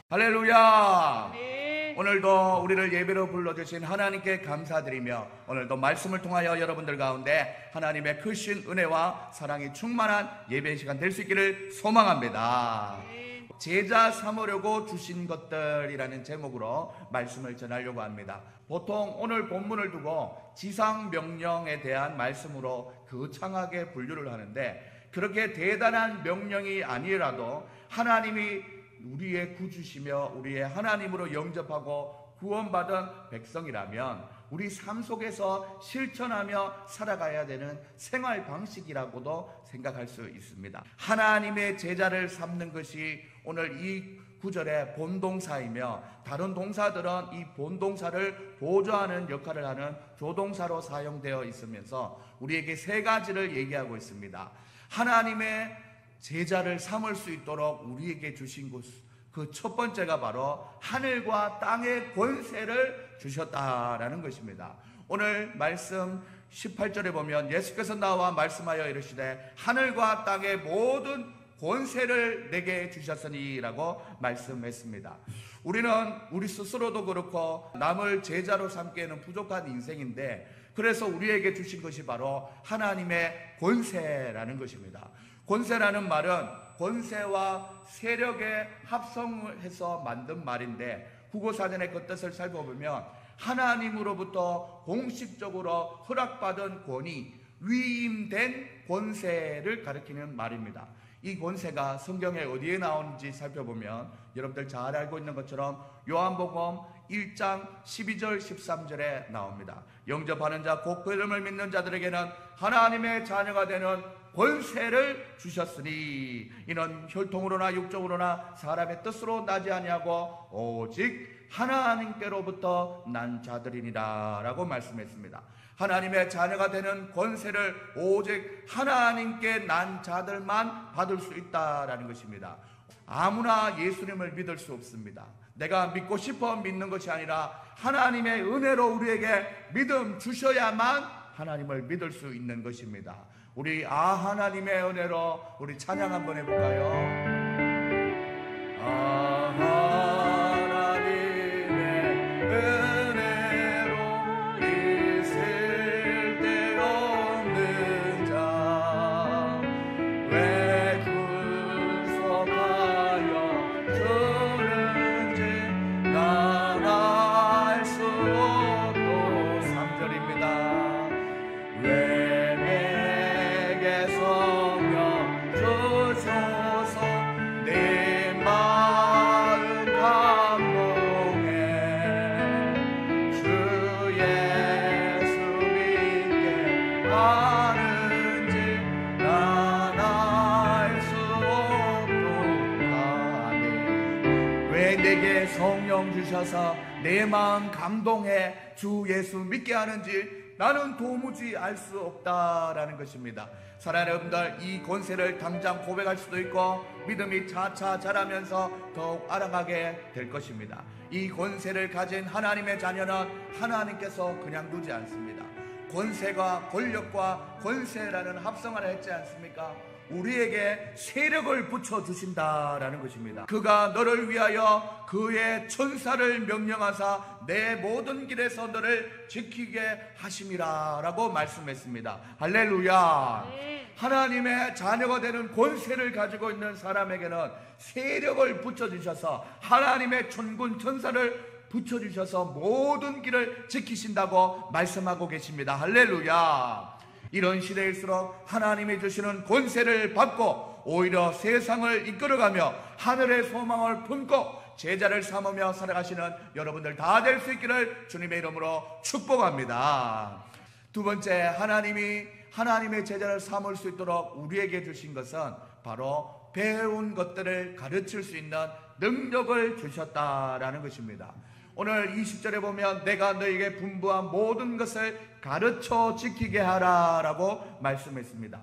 할렐루야. 네. 오늘도 우리를 예배로 불러주신 하나님께 감사드리며 오늘도 말씀을 통하여 여러분들 가운데 하나님의 크신 은혜와 사랑이 충만한 예배 시간 될 수 있기를 소망합니다. 네. 제자 삼으려고 주신 것들이라는 제목으로 말씀을 전하려고 합니다. 보통 오늘 본문을 두고 지상명령에 대한 말씀으로 거창하게 분류를 하는데, 그렇게 대단한 명령이 아니라도 하나님이 우리의 구주시며 우리의 하나님으로 영접하고 구원받은 백성이라면 우리 삶 속에서 실천하며 살아가야 되는 생활 방식이라고도 생각할 수 있습니다. 하나님의 제자를 삼는 것이 오늘 이 구절의 본동사이며, 다른 동사들은 이 본동사를 보조하는 역할을 하는 조동사로 사용되어 있으면서 우리에게 세 가지를 얘기하고 있습니다. 하나님의 제자를 삼을 수 있도록 우리에게 주신 것, 그 첫 번째가 바로 하늘과 땅의 권세를 주셨다라는 것입니다. 오늘 말씀 18절에 보면 예수께서 나와 말씀하여 이르시되 하늘과 땅의 모든 권세를 내게 주셨으니 라고 말씀했습니다. 우리는 우리 스스로도 그렇고 남을 제자로 삼기에는 부족한 인생인데, 그래서 우리에게 주신 것이 바로 하나님의 권세라는 것입니다. 권세라는 말은 권세와 세력의 합성해서 만든 말인데, 국어사전의 그 뜻을 살펴보면 하나님으로부터 공식적으로 허락받은 권위, 위임된 권세를 가리키는 말입니다. 이 권세가 성경에 어디에 나오는지 살펴보면 여러분들 잘 알고 있는 것처럼 요한복음 1장 12절 13절에 나옵니다. 영접하는 자 곧 그 이름을 믿는 자들에게는 하나님의 자녀가 되는 권세를 주셨으니 이는 혈통으로나 육적으로나 사람의 뜻으로 나지 아니하고 오직 하나님께로부터 난 자들이니라 라고 말씀했습니다. 하나님의 자녀가 되는 권세를 오직 하나님께 난 자들만 받을 수 있다라는 것입니다. 아무나 예수님을 믿을 수 없습니다. 내가 믿고 싶어 믿는 것이 아니라 하나님의 은혜로 우리에게 믿음 주셔야만 하나님을 믿을 수 있는 것입니다. 우리 하나님의 은혜로 우리 찬양 한번 해볼까요? 하나님의 은혜로 있을 데 없는 자 왜 구속하여 주는지 난 알 수 없고. 3절입니다. 왜 성령 주셔서 내 마음 감동해 주 예수 믿게 하는지 나는 도무지 알 수 없다라는 것입니다. 사랑하는 여러분들, 이 권세를 당장 고백할 수도 있고 믿음이 차차 자라면서 더욱 알아가게 될 것입니다. 이 권세를 가진 하나님의 자녀는 하나님께서 그냥 두지 않습니다. 권세가 권력과 권세라는 합성을 했지 않습니까? 우리에게 세력을 붙여주신다라는 것입니다. 그가 너를 위하여 그의 천사를 명령하사 내 모든 길에서 너를 지키게 하심이라 라고 말씀했습니다. 할렐루야. 하나님의 자녀가 되는 권세를 가지고 있는 사람에게는 세력을 붙여주셔서 하나님의 천군 천사를 붙여주셔서 모든 길을 지키신다고 말씀하고 계십니다. 할렐루야. 이런 시대일수록 하나님이 주시는 권세를 받고 오히려 세상을 이끌어가며 하늘의 소망을 품고 제자를 삼으며 살아가시는 여러분들 다 될 수 있기를 주님의 이름으로 축복합니다. 두 번째, 하나님이 하나님의 제자를 삼을 수 있도록 우리에게 주신 것은 바로 배운 것들을 가르칠 수 있는 능력을 주셨다라는 것입니다. 오늘 20절에 보면 내가 너에게 분부한 모든 것을 가르쳐 지키게 하라 라고 말씀했습니다.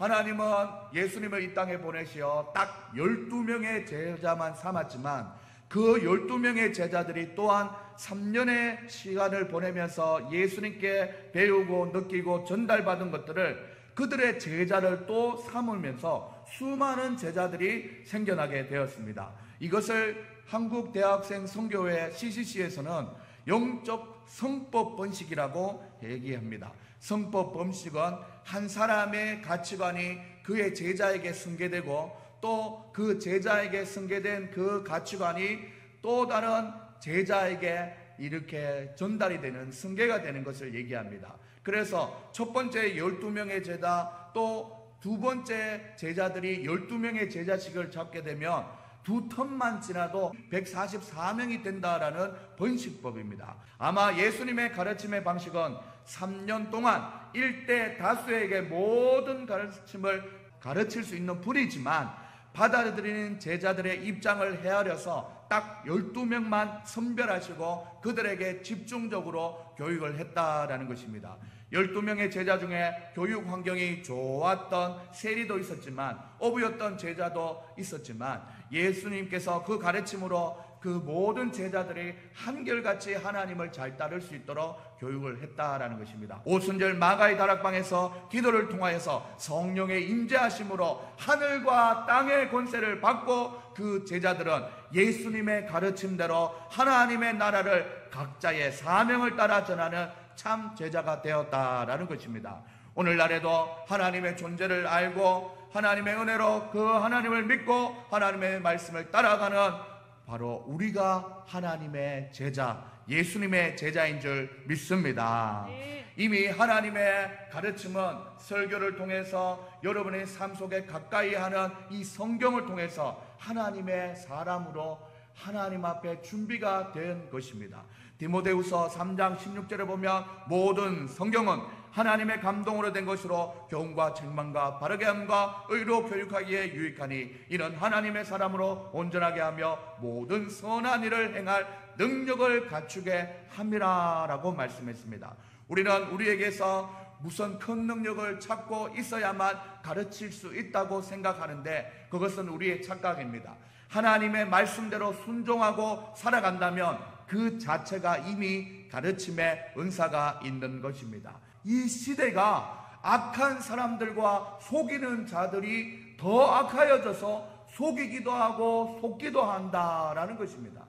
하나님은 예수님을 이 땅에 보내시어 딱 12명의 제자만 삼았지만 그 12명의 제자들이 또한 3년의 시간을 보내면서 예수님께 배우고 느끼고 전달받은 것들을 그들의 제자를 또 삼으면서 수많은 제자들이 생겨나게 되었습니다. 이것을 한국 대학생 선교회 CCC에서는 영적 성법 번식이라고 얘기합니다. 성법 번식은 한 사람의 가치관이 그의 제자에게 승계되고 또 그 제자에게 승계된 그 가치관이 또 다른 제자에게 이렇게 전달이 되는 승계가 되는 것을 얘기합니다. 그래서 첫 번째 12명의 제자 또 두 번째 제자들이 12명의 제자식을 잡게 되면 두 텀만 지나도 144명이 된다라는 번식법입니다. 아마 예수님의 가르침의 방식은 3년 동안 일대 다수에게 모든 가르침을 가르칠 수 있는 분이지만 받아들이는 제자들의 입장을 헤아려서 딱 12명만 선별하시고 그들에게 집중적으로 교육을 했다라는 것입니다. 12명의 제자 중에 교육 환경이 좋았던 세리도 있었지만 어부였던 제자도 있었지만 예수님께서 그 가르침으로 그 모든 제자들이 한결같이 하나님을 잘 따를 수 있도록 교육을 했다라는 것입니다. 오순절 마가의 다락방에서 기도를 통하여서 성령의 임재하심으로 하늘과 땅의 권세를 받고 그 제자들은 예수님의 가르침대로 하나님의 나라를 각자의 사명을 따라 전하는 참 제자가 되었다라는 것입니다. 오늘날에도 하나님의 존재를 알고 하나님의 은혜로 그 하나님을 믿고 하나님의 말씀을 따라가는 바로 우리가 하나님의 제자, 예수님의 제자인 줄 믿습니다. 이미 하나님의 가르침은 설교를 통해서 여러분의 삶 속에 가까이 하는 이 성경을 통해서 하나님의 사람으로 하나님 앞에 준비가 된 것입니다. 디모데후서 3장 16절에 보면 모든 성경은 하나님의 감동으로 된 것으로 교훈과 책망과 바르게 함과 의로 교육하기에 유익하니 이는 하나님의 사람으로 온전하게 하며 모든 선한 일을 행할 능력을 갖추게 함이라라고 말씀했습니다. 우리는 우리에게서 무슨 큰 능력을 찾고 있어야만 가르칠 수 있다고 생각하는데 그것은 우리의 착각입니다. 하나님의 말씀대로 순종하고 살아간다면 그 자체가 이미 가르침의 은사가 있는 것입니다. 이 시대가 악한 사람들과 속이는 자들이 더 악하여져서 속이기도 하고 속기도 한다라는 것입니다.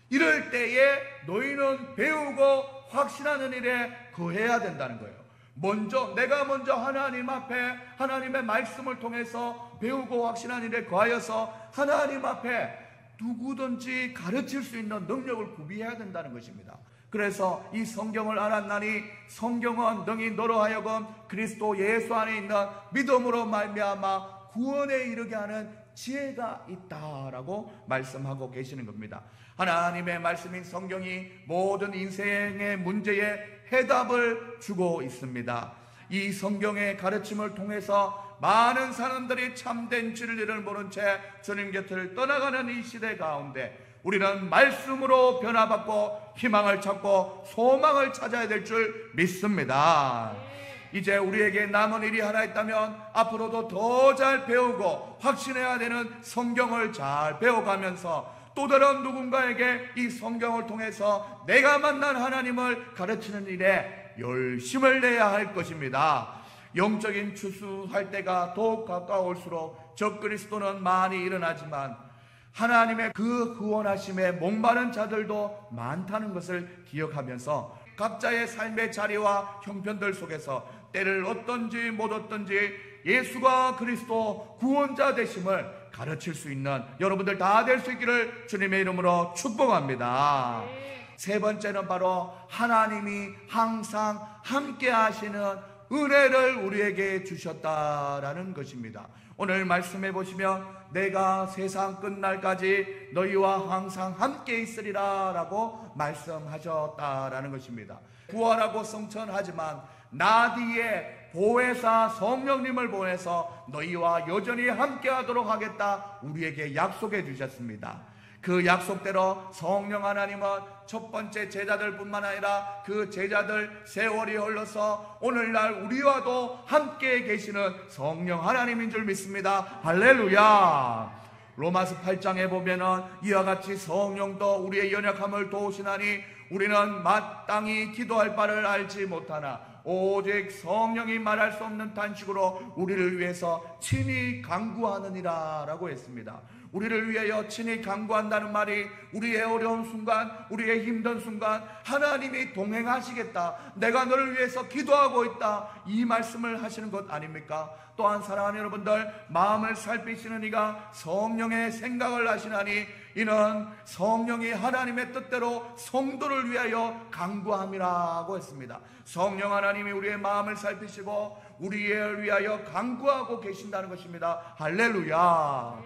이럴 때에 너희는 배우고 확신하는 일에 거해야 된다는 거예요. 내가 먼저 하나님 앞에 하나님의 말씀을 통해서 배우고 확신한 일에 거하여서 하나님 앞에 누구든지 가르칠 수 있는 능력을 구비해야 된다는 것입니다. 그래서 이 성경을 알았나니 성경은 능히 너로 하여금 그리스도 예수 안에 있는 믿음으로 말미암아 구원에 이르게 하는 지혜가 있다라고 말씀하고 계시는 겁니다. 하나님의 말씀인 성경이 모든 인생의 문제에 해답을 주고 있습니다. 이 성경의 가르침을 통해서 많은 사람들이 참된 진리를 모른 채 주님 곁을 떠나가는 이 시대 가운데 우리는 말씀으로 변화받고 희망을 찾고 소망을 찾아야 될 줄 믿습니다. 이제 우리에게 남은 일이 하나 있다면 앞으로도 더 잘 배우고 확신해야 되는 성경을 잘 배워가면서 또 다른 누군가에게 이 성경을 통해서 내가 만난 하나님을 가르치는 일에 열심을 내야 할 것입니다. 영적인 추수할 때가 더욱 가까울수록 적그리스도는 많이 일어나지만 하나님의 그 구원하심에 목마른 자들도 많다는 것을 기억하면서 각자의 삶의 자리와 형편들 속에서 때를 얻든지 못 얻든지 예수가 그리스도 구원자 되심을 가르칠 수 있는 여러분들 다 될 수 있기를 주님의 이름으로 축복합니다. 세 번째는 바로 하나님이 항상 함께 하시는 은혜를 우리에게 주셨다라는 것입니다. 오늘 말씀해 보시면 내가 세상 끝날까지 너희와 항상 함께 있으리라 라고 말씀하셨다라는 것입니다. 구하라고 성천하지만 나 뒤에 보혜사 성령님을 보내서 너희와 여전히 함께 하도록 하겠다 우리에게 약속해 주셨습니다. 그 약속대로 성령 하나님은 첫 번째 제자들뿐만 아니라 그 제자들 세월이 흘러서 오늘날 우리와도 함께 계시는 성령 하나님인 줄 믿습니다. 할렐루야. 로마서 8장에 보면은 이와 같이 성령도 우리의 연약함을 도우시나니 우리는 마땅히 기도할 바를 알지 못하나 오직 성령이 말할 수 없는 탄식으로 우리를 위해서 친히 간구하느니라 라고 했습니다. 우리를 위하여 친히 간구한다는 말이 우리의 어려운 순간, 우리의 힘든 순간 하나님이 동행하시겠다, 내가 너를 위해서 기도하고 있다, 이 말씀을 하시는 것 아닙니까? 또한 사랑하는 여러분들, 마음을 살피시는 이가 성령의 생각을 하시나니 이는 성령이 하나님의 뜻대로 성도를 위하여 간구함이라고 했습니다. 성령 하나님이 우리의 마음을 살피시고 우리를 위하여 간구하고 계신다는 것입니다. 할렐루야.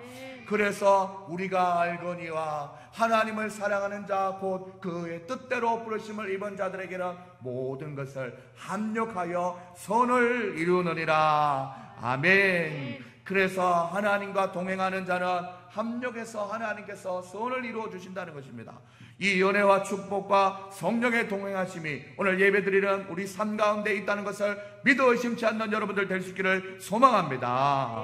그래서 우리가 알거니와 하나님을 사랑하는 자 곧 그의 뜻대로 부르심을 입은 자들에게는 모든 것을 합력하여 선을 이루느니라. 아멘. 그래서 하나님과 동행하는 자는 합력해서 하나님께서 선을 이루어 주신다는 것입니다. 이 연애와 축복과 성령의 동행하심이 오늘 예배드리는 우리 삶 가운데 있다는 것을 믿어 의심치 않는 여러분들 될 수 있기를 소망합니다.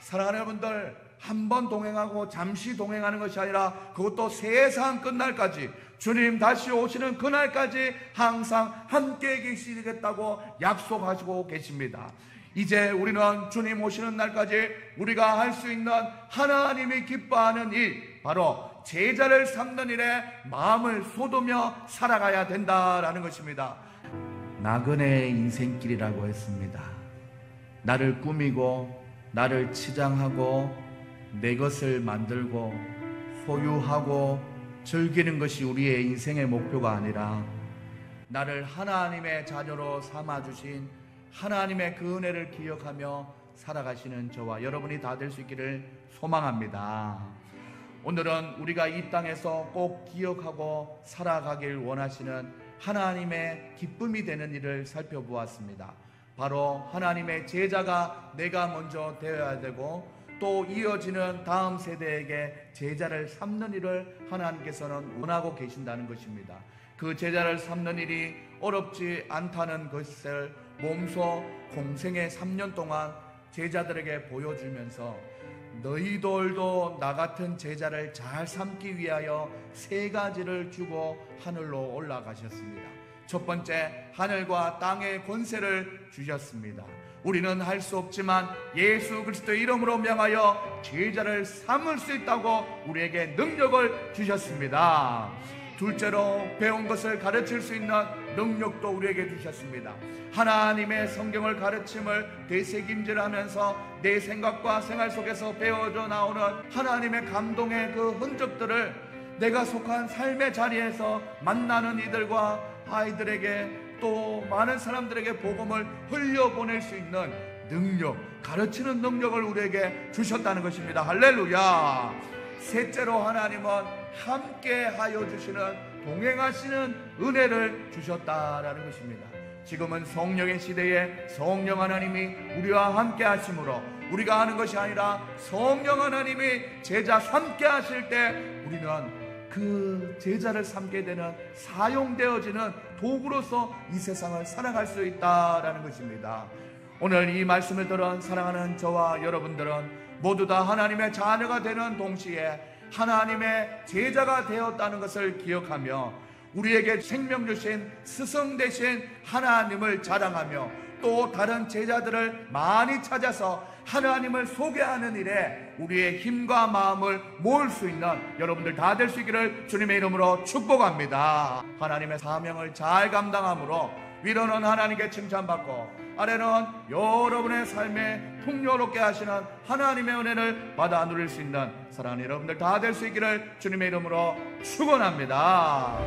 사랑하는 여러분들, 한 번 동행하고 잠시 동행하는 것이 아니라 그것도 세상 끝날까지, 주님 다시 오시는 그날까지 항상 함께 계시겠다고 약속하시고 계십니다. 이제 우리는 주님 오시는 날까지 우리가 할 수 있는 하나님이 기뻐하는 일, 바로 제자를 삼는 일에 마음을 쏟으며 살아가야 된다라는 것입니다. 나그네의 인생길이라고 했습니다. 나를 꾸미고 나를 치장하고 내 것을 만들고 소유하고 즐기는 것이 우리의 인생의 목표가 아니라 나를 하나님의 자녀로 삼아주신 하나님의 그 은혜를 기억하며 살아가시는 저와 여러분이 다 될 수 있기를 소망합니다. 오늘은 우리가 이 땅에서 꼭 기억하고 살아가길 원하시는 하나님의 기쁨이 되는 일을 살펴보았습니다. 바로 하나님의 제자가 내가 먼저 되어야 되고 또 이어지는 다음 세대에게 제자를 삼는 일을 하나님께서는 원하고 계신다는 것입니다. 그 제자를 삼는 일이 어렵지 않다는 것을 몸소 공생의 3년 동안 제자들에게 보여주면서 너희들도 나 같은 제자를 잘 삼기 위하여 3가지를 주고 하늘로 올라가셨습니다. 첫 번째, 하늘과 땅의 권세를 주셨습니다. 우리는 할 수 없지만 예수 그리스도의 이름으로 명하여 제자를 삼을 수 있다고 우리에게 능력을 주셨습니다. 둘째로, 배운 것을 가르칠 수 있는 능력도 우리에게 주셨습니다. 하나님의 성경을 가르침을 되새김질하면서 내 생각과 생활 속에서 배워져 나오는 하나님의 감동의 그 흔적들을 내가 속한 삶의 자리에서 만나는 이들과 아이들에게 또 많은 사람들에게 복음을 흘려보낼 수 있는 능력, 가르치는 능력을 우리에게 주셨다는 것입니다. 할렐루야. 셋째로, 하나님은 함께 하여 주시는, 동행하시는 은혜를 주셨다라는 것입니다. 지금은 성령의 시대에 성령 하나님이 우리와 함께 하심으로 우리가 하는 것이 아니라 성령 하나님이 제자 삼게 하실 때 우리는 그 제자를 삼게 되는, 사용되어지는 도구로서 이 세상을 살아갈 수 있다라는 것입니다. 오늘 이 말씀을 들은 사랑하는 저와 여러분들은 모두 다 하나님의 자녀가 되는 동시에 하나님의 제자가 되었다는 것을 기억하며 우리에게 생명 주신 스승 되신 하나님을 자랑하며 또 다른 제자들을 많이 찾아서 하나님을 소개하는 일에 우리의 힘과 마음을 모을 수 있는 여러분들 다 될 수 있기를 주님의 이름으로 축복합니다. 하나님의 사명을 잘 감당함으로 위로는 하나님께 칭찬받고 아래는 여러분의 삶에 풍요롭게 하시는 하나님의 은혜를 받아 누릴 수 있는 사랑하는 여러분들 다 될 수 있기를 주님의 이름으로 축원합니다.